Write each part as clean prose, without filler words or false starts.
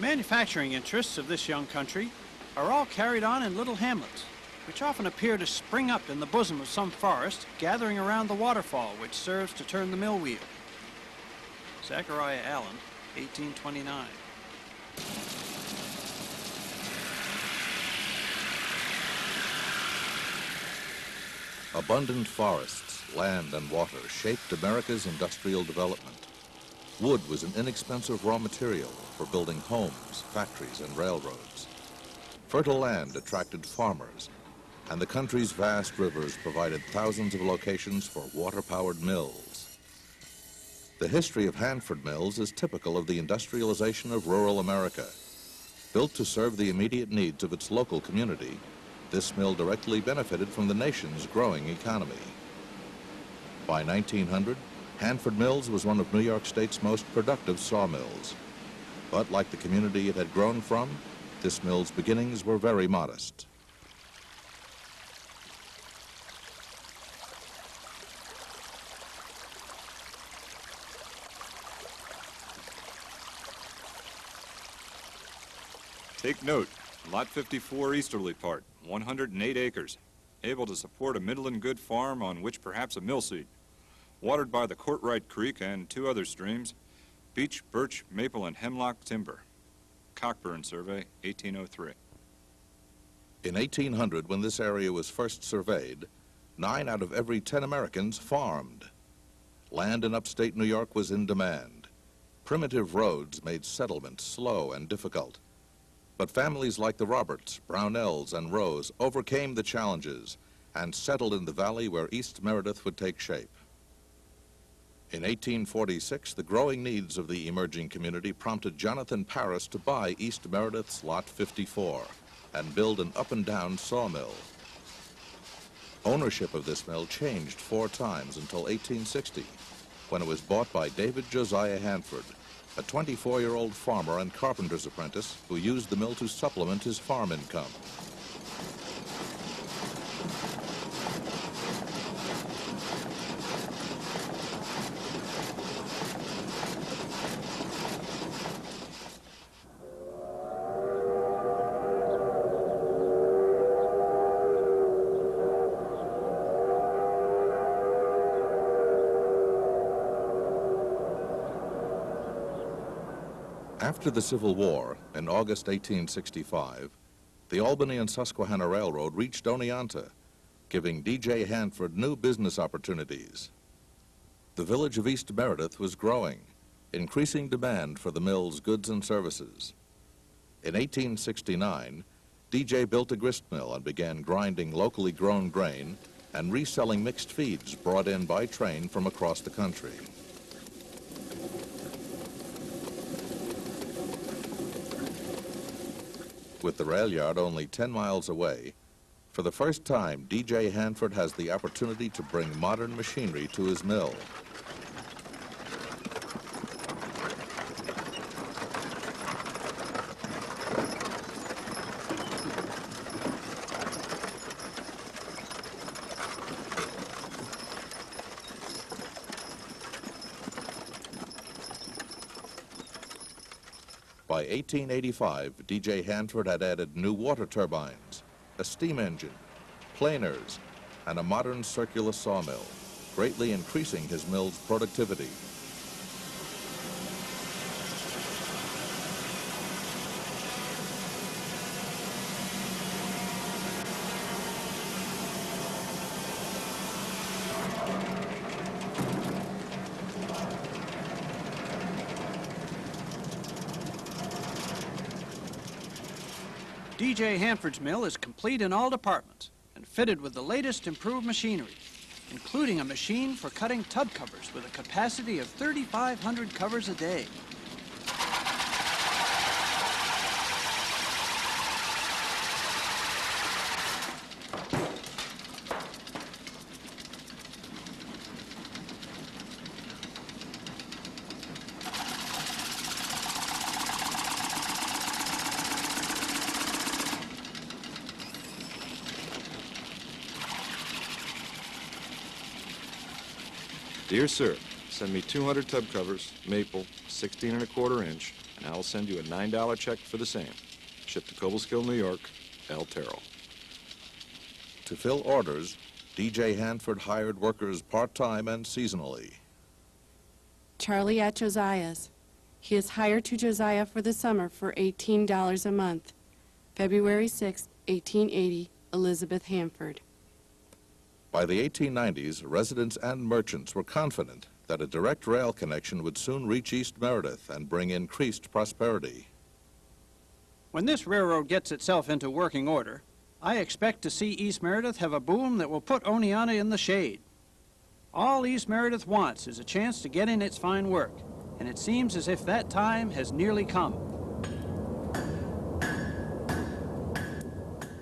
manufacturing interests of this young country are all carried on in little hamlets, which often appear to spring up in the bosom of some forest, gathering around the waterfall which serves to turn the mill wheel. Zachariah Allen, 1829. Abundant forests, land, and water shaped America's industrial development. Wood was an inexpensive raw material for building homes, factories, and railroads. Fertile land attracted farmers, and the country's vast rivers provided thousands of locations for water-powered mills. The history of Hanford Mills is typical of the industrialization of rural America. Built to serve the immediate needs of its local community, this mill directly benefited from the nation's growing economy. By 1900, Hanford Mills was one of New York State's most productive sawmills. But like the community it had grown from, this mill's beginnings were very modest. Take note, Lot 54 easterly part, 108 acres, able to support a Midland good farm on which perhaps a mill seat. Watered by the Courtright Creek and two other streams, beech, birch, maple, and hemlock timber. Cockburn Survey, 1803. In 1800, when this area was first surveyed, 9 out of every 10 Americans farmed. Land in upstate New York was in demand. Primitive roads made settlement slow and difficult. But families like the Roberts, Brownells, and Rose overcame the challenges and settled in the valley where East Meredith would take shape. In 1846, the growing needs of the emerging community prompted Jonathan Paris to buy East Meredith's Lot 54 and build an up-and-down sawmill. Ownership of this mill changed 4 times until 1860, when it was bought by David Josiah Hanford, a 24-year-old farmer and carpenter's apprentice who used the mill to supplement his farm income. After the Civil War, in August 1865, the Albany and Susquehanna Railroad reached Oneonta, giving D.J. Hanford new business opportunities. The village of East Meredith was growing, increasing demand for the mill's goods and services. In 1869, D.J. built a grist mill and began grinding locally grown grain and reselling mixed feeds brought in by train from across the country. With the rail yard only 10 miles away, for the first time, D.J. Hanford has the opportunity to bring modern machinery to his mill. By 1885, D.J. Hanford had added new water turbines, a steam engine, planers, and a modern circular sawmill, greatly increasing his mill's productivity. D.J. Hanford's mill is complete in all departments and fitted with the latest improved machinery, including a machine for cutting tub covers with a capacity of 3,500 covers a day. Dear Sir, send me 200 tub covers, maple, 16 1/4 inch, and I will send you a $9 check for the same. Shipped to Cobleskill, New York, L. Terrell. To fill orders, D.J. Hanford hired workers part-time and seasonally. Charlie at Josiah's. He is hired to Josiah for the summer for $18 a month. February 6, 1880, Elizabeth Hanford. By the 1890s, residents and merchants were confident that a direct rail connection would soon reach East Meredith and bring increased prosperity. When this railroad gets itself into working order, I expect to see East Meredith have a boom that will put Oneonta in the shade. All East Meredith wants is a chance to get in its fine work, and it seems as if that time has nearly come.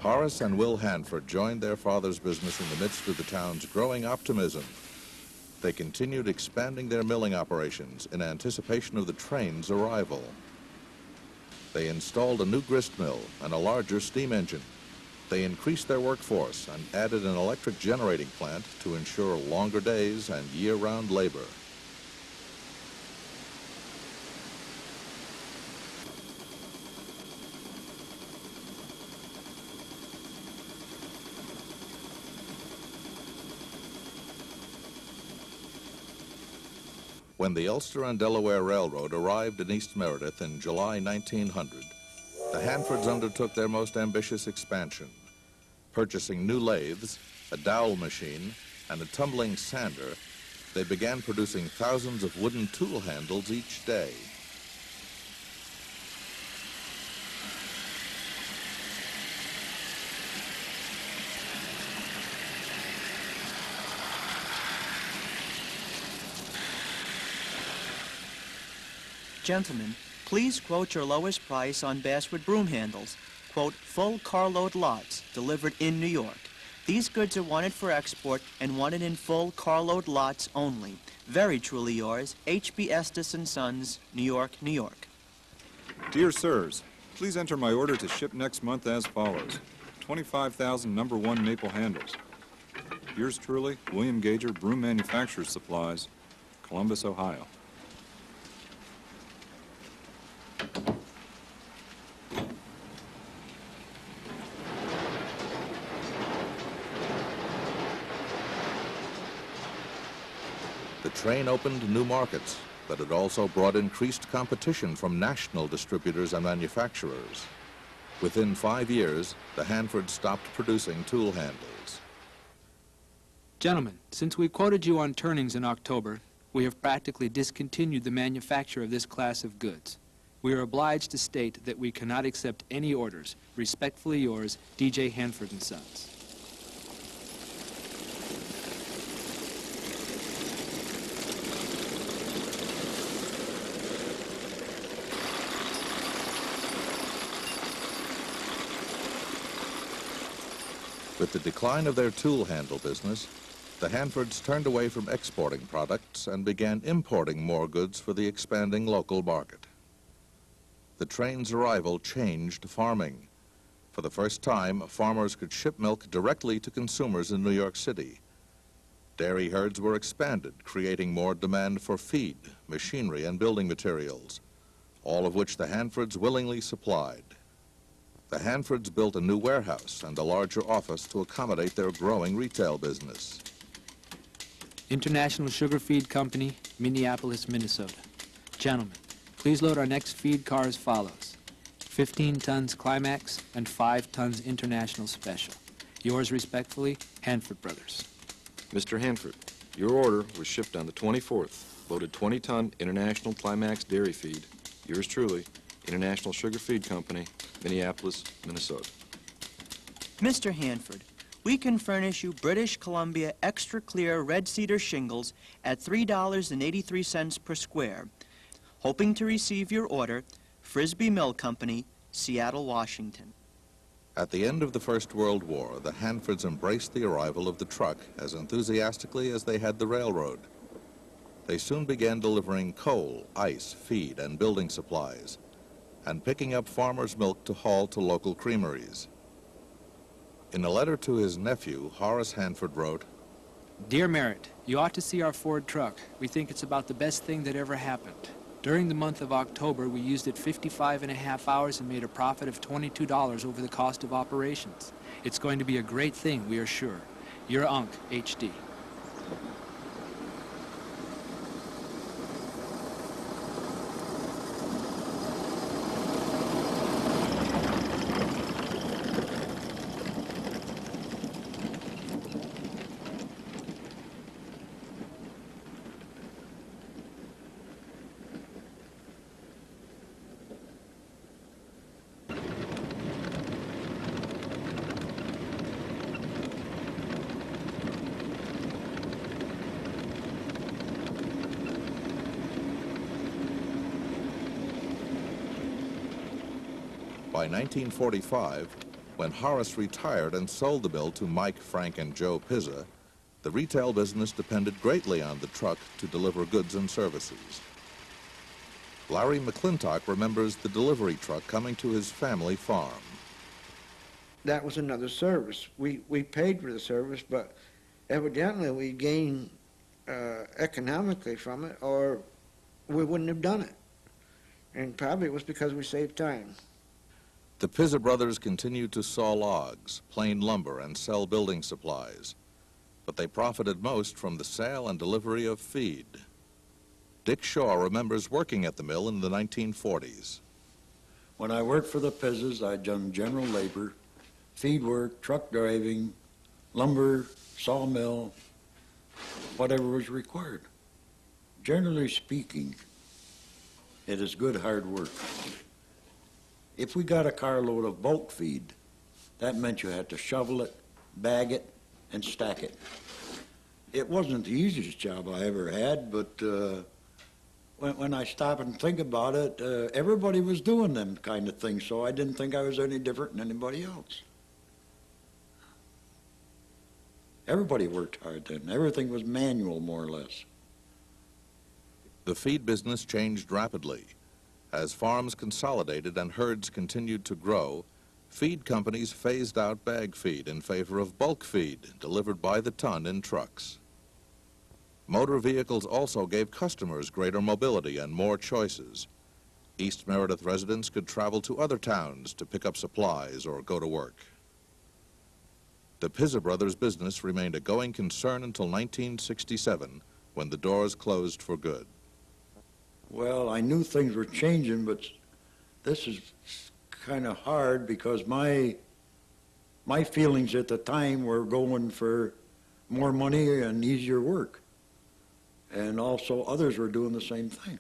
Horace and Will Hanford joined their father's business in the midst of the town's growing optimism. They continued expanding their milling operations in anticipation of the train's arrival. They installed a new grist mill and a larger steam engine. They increased their workforce and added an electric generating plant to ensure longer days and year-round labor. When the Ulster and Delaware Railroad arrived in East Meredith in July 1900, the Hanfords undertook their most ambitious expansion. Purchasing new lathes, a dowel machine, and a tumbling sander, they began producing thousands of wooden tool handles each day. Gentlemen, please quote your lowest price on basswood broom handles. Quote, full carload lots, delivered in New York. These goods are wanted for export and wanted in full carload lots only. Very truly yours, H.B. Estes & Sons, New York, New York. Dear sirs, please enter my order to ship next month as follows. 25,000 number 1 maple handles. Yours truly, William Gager, Broom Manufacturers Supplies, Columbus, Ohio. The train opened new markets, but it also brought increased competition from national distributors and manufacturers. Within 5 years, the Hanfords stopped producing tool handles. Gentlemen, since we quoted you on turnings in October, we have practically discontinued the manufacture of this class of goods. We are obliged to state that we cannot accept any orders. Respectfully yours, D.J. Hanford & Sons. With the decline of their tool handle business, the Hanfords turned away from exporting products and began importing more goods for the expanding local market. The train's arrival changed farming. For the first time, farmers could ship milk directly to consumers in New York City. Dairy herds were expanded, creating more demand for feed, machinery, and building materials, all of which the Hanfords willingly supplied. The Hanfords built a new warehouse and a larger office to accommodate their growing retail business. International Sugar Feed Company, Minneapolis, Minnesota. Gentlemen, please load our next feed car as follows. 15 tons Climax and 5 tons International Special. Yours respectfully, Hanford Brothers. Mr. Hanford, your order was shipped on the 24th. Loaded 20-ton International Climax dairy feed. Yours truly, International Sugar Feed Company, Minneapolis, Minnesota. Mr. Hanford, we can furnish you British Columbia extra clear red cedar shingles at $3.83 per square. Hoping to receive your order, Frisbee Mill Company, Seattle, Washington. At the end of the First World War, the Hanfords embraced the arrival of the truck as enthusiastically as they had the railroad. They soon began delivering coal, ice, feed, and building supplies, and picking up farmers' milk to haul to local creameries. In a letter to his nephew, Horace Hanford wrote, Dear Merritt, you ought to see our Ford truck. We think it's about the best thing that ever happened. During the month of October, we used it 55.5 hours and made a profit of $22 over the cost of operations. It's going to be a great thing, we are sure. Your Unc, H.D. By 1945, when Horace retired and sold the mill to Mike, Frank, and Joe Pizza, the retail business depended greatly on the truck to deliver goods and services. Larry McClintock remembers the delivery truck coming to his family farm. That was another service. We paid for the service, but evidently we gained economically from it, or we wouldn't have done it. And probably it was because we saved time. The Pizza brothers continued to saw logs, plane lumber, and sell building supplies, but they profited most from the sale and delivery of feed. Dick Shaw remembers working at the mill in the 1940s. When I worked for the Pizzas, I'd done general labor, feed work, truck driving, lumber, sawmill, whatever was required. Generally speaking, it is good hard work. If we got a carload of bulk feed, that meant you had to shovel it, bag it, and stack it. It wasn't the easiest job I ever had, but when I stop and think about it, everybody was doing them kind of things, so I didn't think I was any different than anybody else. Everybody worked hard then. Everything was manual, more or less. The feed business changed rapidly. As farms consolidated and herds continued to grow, feed companies phased out bag feed in favor of bulk feed delivered by the ton in trucks. Motor vehicles also gave customers greater mobility and more choices. East Meredith residents could travel to other towns to pick up supplies or go to work. The Pizza Brothers business remained a going concern until 1967, when the doors closed for good. Well, I knew things were changing, but this is kind of hard because my feelings at the time were going for more money and easier work. And also others were doing the same thing.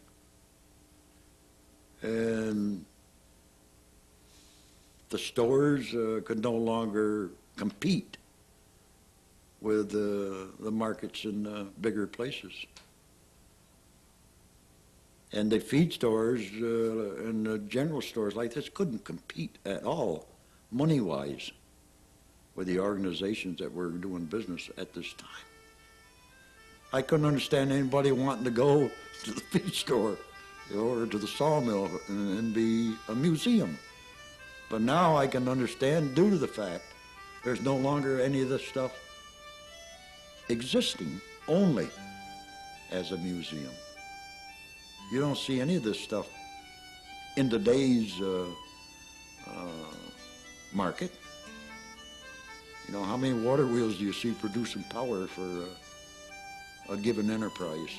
And the stores could no longer compete with the markets in bigger places. And the feed stores and the general stores like this couldn't compete at all, money-wise, with the organizations that were doing business at this time. I couldn't understand anybody wanting to go to the feed store or to the sawmill and be a museum. But now I can understand, due to the fact there's no longer any of this stuff existing only as a museum. You don't see any of this stuff in today's market. You know, how many water wheels do you see producing power for a given enterprise?